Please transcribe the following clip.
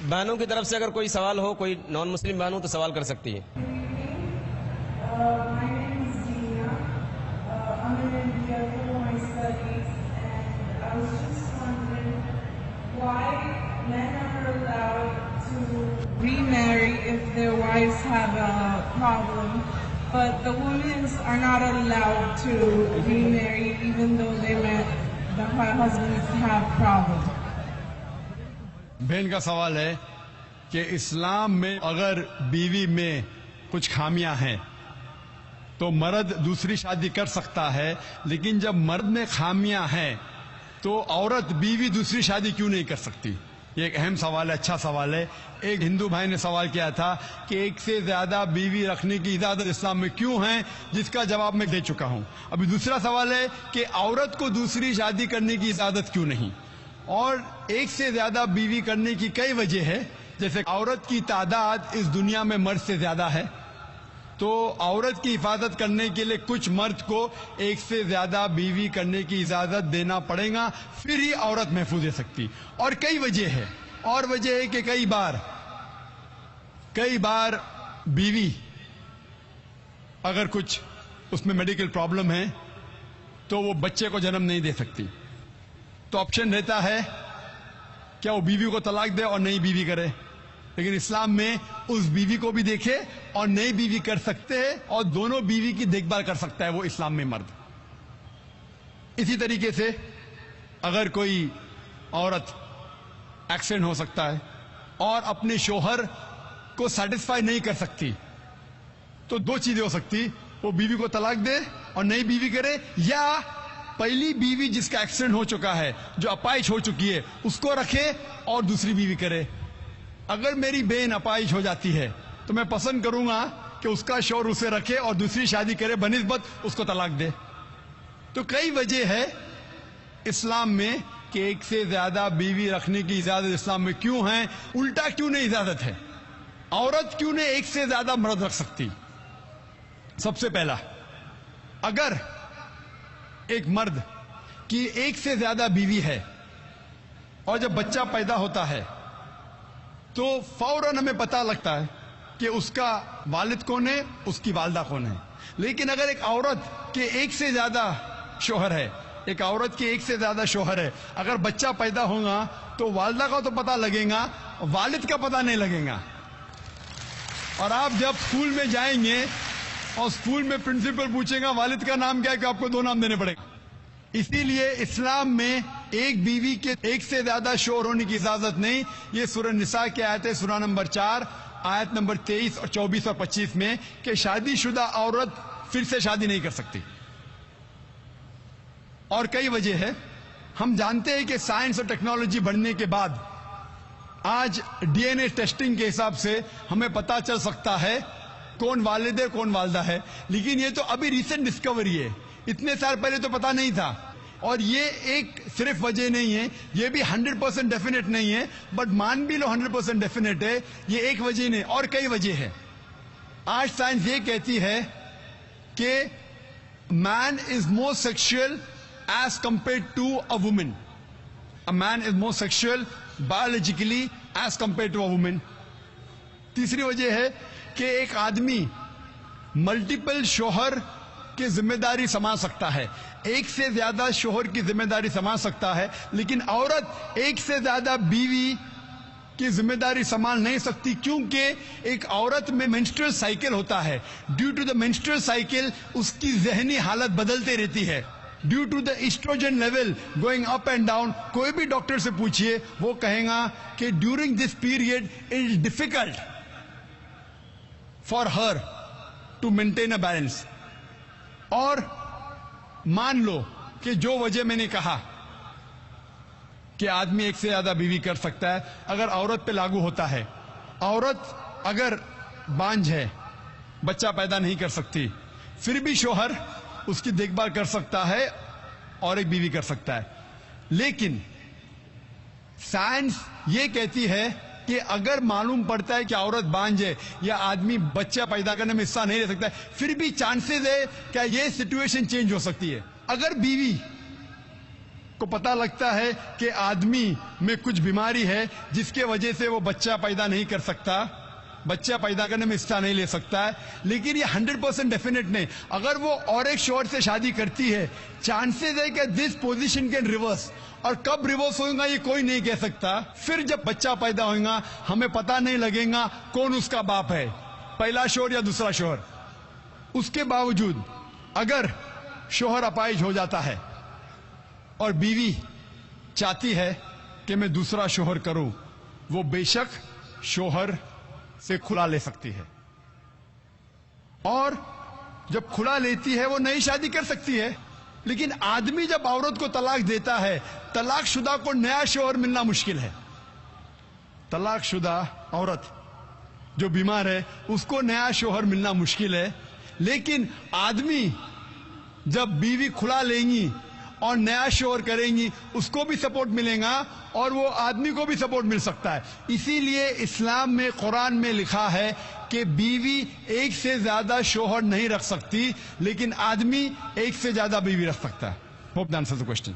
بہنوں کی طرف سے اگر کوئی سوال ہو، کوئی نان مسلم بہن ہو تو سوال کر سکتی ہے. My name is Dina. I'm in India for my studies, and I was just wondering why men are allowed to remarry if their wives have a problem, but the women are not allowed to remarry even though the husbands have problems. بہن کا سوال ہے کہ اسلام میں اگر بیوی میں کچھ خامیاں ہیں تو مرد دوسری شادی کر سکتا ہے، لیکن جب مرد میں خامیاں ہیں تو عورت بیوی دوسری شادی کیوں نہیں کر سکتی؟ یہ ایک اہم سوال ہے، اچھا سوال ہے. ایک ہندو بھائی نے سوال کیا تھا کہ ایک سے زیادہ بیوی رکھنے کی اجازت اسلام میں کیوں ہے، جس کا جواب میں دے چکا ہوں. ابھی دوسرا سوال ہے کہ عورت کو دوسری شادی کرنے کی اجازت کیوں نہیں؟ اور ایک سے زیادہ بیوی کرنے کی کئی وجہ ہے. جیسے عورت کی تعداد اس دنیا میں مرد سے زیادہ ہے، تو عورت کی حفاظت کرنے کے لیے کچھ مرد کو ایک سے زیادہ بیوی کرنے کی اجازت دینا پڑے گا، پھر ہی عورت محفوظ رہ سکتی. اور کئی وجہ ہے، اور وجہ ہے کہ کئی بار بیوی اگر کچھ اس میں میڈیکل پرابلم ہے تو وہ بچے کو جنم نہیں دے سکتی، تو آپشن رہتا ہے کیا وہ بیوی کو طلاق دے اور نئی بیوی کرے. لیکن اسلام میں اس بیوی کو بھی دیکھے اور نئی بیوی کر سکتے ہیں، اور دونوں بیوی کی دیکھ بھال کر سکتا ہے وہ اسلام میں مرد. اسی طریقے سے اگر کوئی عورت ایکسیڈنٹ ہو سکتا ہے اور اپنے شوہر کو سیٹسفائی نہیں کر سکتی، تو دو چیزیں ہو سکتی، وہ بیوی کو طلاق دے اور نئی بیوی کرے، یا پہلی بیوی جس کا ایکسیڈنٹ ہو چکا ہے، جو اپائش ہو چکی ہے، اس کو رکھے اور دوسری بیوی کرے. اگر میری بہن اپائش ہو جاتی ہے تو میں پسند کروں گا کہ اس کا شوہر اسے رکھے اور دوسری شادی کرے بنسبت اس کو طلاق دے. تو کئی وجہ ہے اسلام میں کہ ایک سے زیادہ بیوی رکھنے کی اجازت اسلام میں کیوں ہے. الٹا کیوں نہیں اجازت ہے؟ عورت کیوں نہیں ایک سے زیادہ مرد رکھ سکتی؟ سب سے پہلا، اگر ایک مرد کی ایک سے زیادہ بیوی ہے اور جب بچہ پیدا ہوتا ہے تو فوراً ہمیں پتہ لگتا ہے کہ اس کا والد کون ہے، اس کی والدہ کون ہے. لیکن اگر ایک عورت کے ایک سے زیادہ شوہر ہے، اگر بچہ پیدا ہوگا تو والدہ کا تو پتہ لگے گا، والد کا پتہ نہیں لگے گا. اور آپ جب اسکول میں جائیں گے اور اسکول میں پرنسپل پوچھے گا والد کا نام کیا ہے، کہ آپ کو دو نام دینے پڑے گا. اسی لیے اسلام میں ایک بیوی کے ایک سے زیادہ شوہر ہونے کی اجازت نہیں. یہ سورہ نساء کی آیت ہے، سورہ نمبر 4 آیت نمبر 23 اور 24 اور 25 میں، کہ شادی شدہ عورت پھر سے شادی نہیں کر سکتی. اور کئی وجہ ہے. ہم جانتے ہیں کہ سائنس اور ٹیکنالوجی بڑھنے کے بعد آج ڈی این اے ٹیسٹنگ کے حساب سے ہمیں پتا چل سکتا ہے کون والد ہے کون والدہ ہے. لیکن یہ تو ابھی ریسنٹ ڈسکوری ہے، اتنے سال پہلے تو پتا نہیں تھا. اور یہ ایک صرف وجہ نہیں ہے، یہ بھی 100% ڈیفینیٹ نہیں ہے، بٹ مان بھی لو 100% ڈیفینیٹ ہے. یہ ایک وجہ نہیں، اور کئی وجہ ہے. آج سائنس یہ کہتی ہے کہ man is more sexual as compare to a woman. A man is more sexual biologically as compared to a woman. تیسری وجہ ہے کہ ایک آدمی ملٹیپل شوہر کی ذمہ داری سنبھال سکتا ہے، ایک سے زیادہ شوہر کی ذمہ داری سنبھال سکتا ہے، لیکن عورت ایک سے زیادہ بیوی کی ذمہ داری سنبھال نہیں سکتی، کیونکہ ایک عورت میں مینسٹرل سائیکل ہوتا ہے. Due to the menstrual cycle اس کی ذہنی حالت بدلتے رہتی ہے. Due to the oestrogen level going up and down. کوئی بھی ڈاکٹر سے پوچھئے وہ کہیں گا کہ during this period it is difficult for her to maintain a balance. اور مان لو کہ جو وجہ میں نے کہا کہ آدمی ایک سے زیادہ بیوی کر سکتا ہے، اگر عورت پہ لاگو ہوتا ہے، عورت اگر بانجھ ہے، بچہ پیدا نہیں کر سکتی، پھر بھی شوہر اس کی دیکھ بھال کر سکتا ہے اور ایک بیوی کر سکتا ہے. لیکن سائنس یہ کہتی ہے کہ اگر معلوم پڑتا ہے کہ عورت بانجھ ہے یا آدمی بچہ پیدا کرنے میں حصہ نہیں لے سکتا ہے، پھر بھی چانسز ہے کہ یہ سچویشن چینج ہو سکتی ہے. اگر بیوی کو پتہ لگتا ہے کہ آدمی میں کچھ بیماری ہے جس کے وجہ سے وہ بچہ پیدا نہیں کر سکتا، بچہ پیدا کرنے میں حصہ نہیں لے سکتا ہے، لیکن یہ 100% ڈیفینیٹ نہیں. اگر وہ اور ایک شوہر سے شادی کرتی ہے، چانسز ہے کہ دس پوزیشن کین ریورس، اور کب ریورس ہوگا یہ کوئی نہیں کہہ سکتا. پھر جب بچہ پیدا ہوگا ہمیں پتہ نہیں لگے گا کون اس کا باپ ہے، پہلا شوہر یا دوسرا شوہر. اس کے باوجود اگر شوہر اپائج ہو جاتا ہے اور بیوی چاہتی ہے کہ میں دوسرا شوہر کروں، وہ بے شک شوہر سے کھلا لے سکتی ہے، اور جب کھلا لیتی ہے وہ نئی شادی کر سکتی ہے. لیکن آدمی جب عورت کو طلاق دیتا ہے، طلاق شدہ کو نیا شوہر ملنا مشکل ہے. طلاق شدہ عورت جو بیمار ہے اس کو نیا شوہر ملنا مشکل ہے، لیکن آدمی جب بیوی کھلا لیں گی اور نیا شوہر کریں گی اس کو بھی سپورٹ ملے گا اور وہ آدمی کو بھی سپورٹ مل سکتا ہے. اسی لیے اسلام میں، قرآن میں لکھا ہے کہ بیوی ایک سے زیادہ شوہر نہیں رکھ سکتی، لیکن آدمی ایک سے زیادہ بیوی رکھ سکتا ہے. Hope that answers the question.